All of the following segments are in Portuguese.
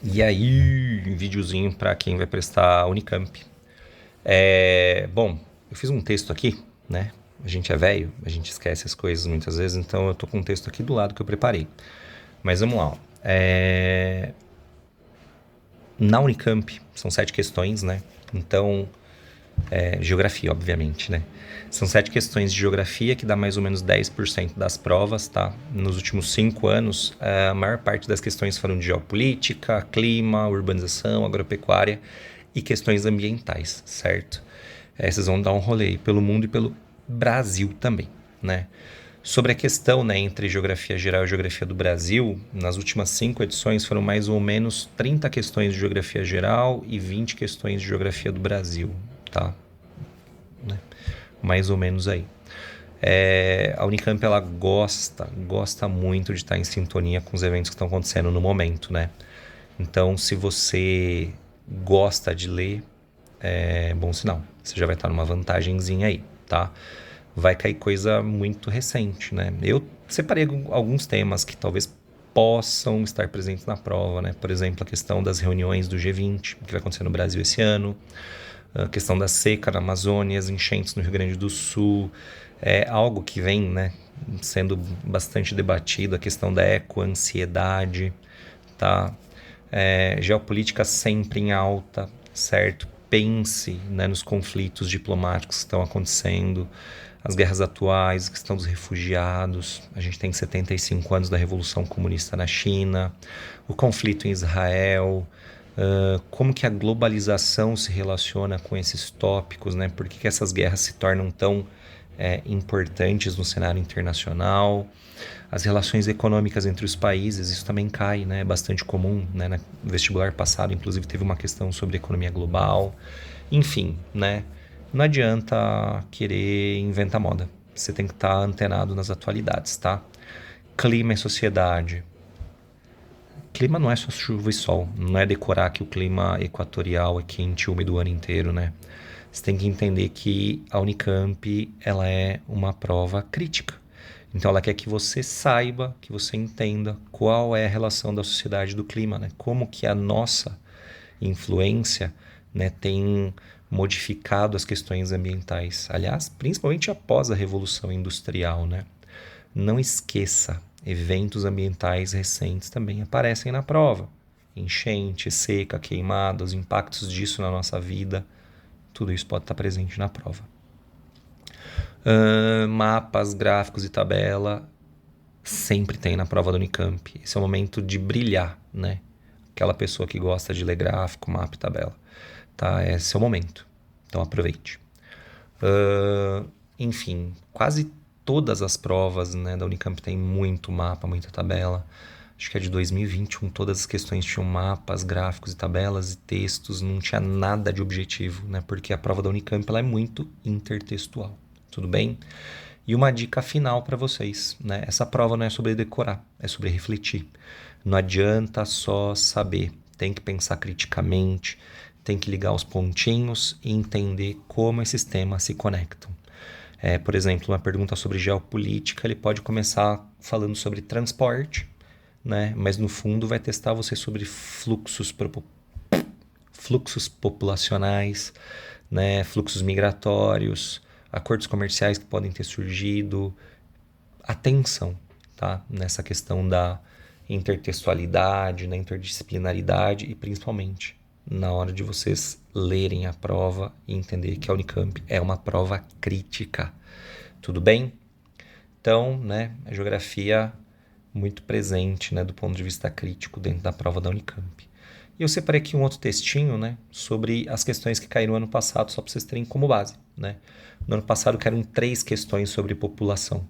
E aí, videozinho para quem vai prestar a Unicamp. Bom, eu fiz um texto aqui, né? A gente é velho, a gente esquece as coisas muitas vezes, então eu tô com um texto aqui do lado que eu preparei. Mas vamos lá, ó. Na Unicamp, são 7 questões, né? Então, geografia, obviamente, né? São 7 questões de geografia, que dá mais ou menos 10% das provas, tá? Nos últimos 5 anos, a maior parte das questões foram de geopolítica, clima, urbanização, agropecuária e questões ambientais, certo? Vocês vão dar um rolê aí pelo mundo e pelo Brasil também, né? Sobre a questão, né, entre geografia geral e geografia do Brasil, nas últimas 5 edições foram mais ou menos 30 questões de geografia geral e 20 questões de geografia do Brasil, tá? Né? Mais ou menos aí. A Unicamp, ela gosta muito de estar em sintonia com os eventos que estão acontecendo no momento, né? Então, se você gosta de ler, é bom sinal. Você já vai estar numa vantagenzinha aí, tá? Vai cair coisa muito recente, né? Eu separei alguns temas que talvez possam estar presentes na prova, né? Por exemplo, a questão das reuniões do G20, que vai acontecer no Brasil esse ano, a questão da seca na Amazônia, as enchentes no Rio Grande do Sul, é algo que vem, né, sendo bastante debatido, a questão da ecoansiedade, tá? Geopolítica sempre em alta, certo? Pense, né, nos conflitos diplomáticos que estão acontecendo, as guerras atuais, a questão dos refugiados. A gente tem 75 anos da Revolução Comunista na China, o conflito em Israel, como que a globalização se relaciona com esses tópicos, né? Por que essas guerras se tornam tão importantes no cenário internacional? As relações econômicas entre os países, isso também cai, né? É bastante comum, né? No vestibular passado, inclusive, teve uma questão sobre economia global. Enfim, né? Não adianta querer inventar moda. Você tem que estar antenado nas atualidades, tá? Clima e sociedade. Clima não é só chuva e sol. Não é decorar que o clima equatorial é quente e úmido o ano inteiro, né? Você tem que entender que a Unicamp, ela é uma prova crítica. Então ela quer que você saiba, que você entenda qual é a relação da sociedade do clima, né? Como que a nossa influência, né, tem modificado as questões ambientais. Aliás, principalmente após a Revolução Industrial, né? Não esqueça, eventos ambientais recentes também aparecem na prova. Enchente, seca, queimada, os impactos disso na nossa vida, tudo isso pode estar presente na prova. Mapas, gráficos e tabela sempre tem na prova da Unicamp. Esse é o momento de brilhar, né? Aquela pessoa que gosta de ler gráfico, mapa e tabela. Tá? Esse é o momento. Então aproveite. Enfim, quase todas as provas, né, da Unicamp tem muito mapa, muita tabela. Acho que é de 2021, todas as questões tinham mapas, gráficos e tabelas e textos, não tinha nada de objetivo, né? Porque a prova da Unicamp ela é muito intertextual, tudo bem? E uma dica final para vocês, né? Essa prova não é sobre decorar, é sobre refletir. Não adianta só saber, tem que pensar criticamente, tem que ligar os pontinhos e entender como esses temas se conectam. Por exemplo, uma pergunta sobre geopolítica, ele pode começar falando sobre transporte, né? Mas no fundo vai testar você sobre fluxos populacionais, né? Fluxos migratórios, acordos comerciais que podem ter surgido. Atenção, tá? Nessa questão da intertextualidade, na interdisciplinaridade e principalmente na hora de vocês lerem a prova e entender que a Unicamp é uma prova crítica. Tudo bem? Então, né, a geografia muito presente, né, do ponto de vista crítico dentro da prova da Unicamp. E eu separei aqui um outro textinho, né, sobre as questões que caíram no ano passado, só para vocês terem como base, né? No ano passado caíram 3 questões sobre população.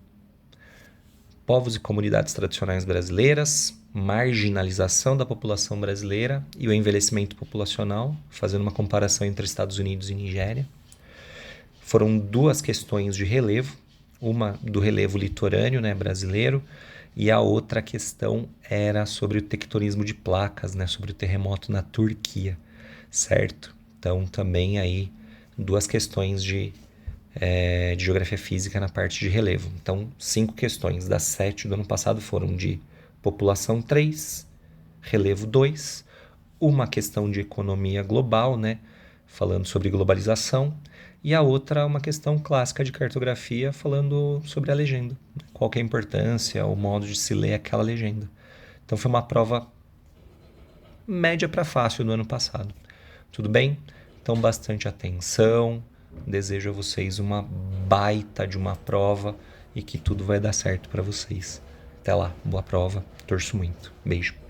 Povos e comunidades tradicionais brasileiras, marginalização da população brasileira e o envelhecimento populacional, fazendo uma comparação entre Estados Unidos e Nigéria. Foram 2 questões de relevo, uma do relevo litorâneo, né, brasileiro, e a outra questão era sobre o tectonismo de placas, né, sobre o terremoto na Turquia, certo? Então também aí 2 questões de geografia física na parte de relevo. Então 5 questões das 7 do ano passado foram de população 3, relevo 2, uma questão de economia global, né? Falando sobre globalização, e a outra uma questão clássica de cartografia, falando sobre a legenda. Qual que é a importância, o modo de se ler aquela legenda. Então foi uma prova média para fácil do ano passado. Tudo bem? Então bastante atenção. Desejo a vocês uma baita de uma prova e que tudo vai dar certo para vocês. Até lá, boa prova. Torço muito. Beijo.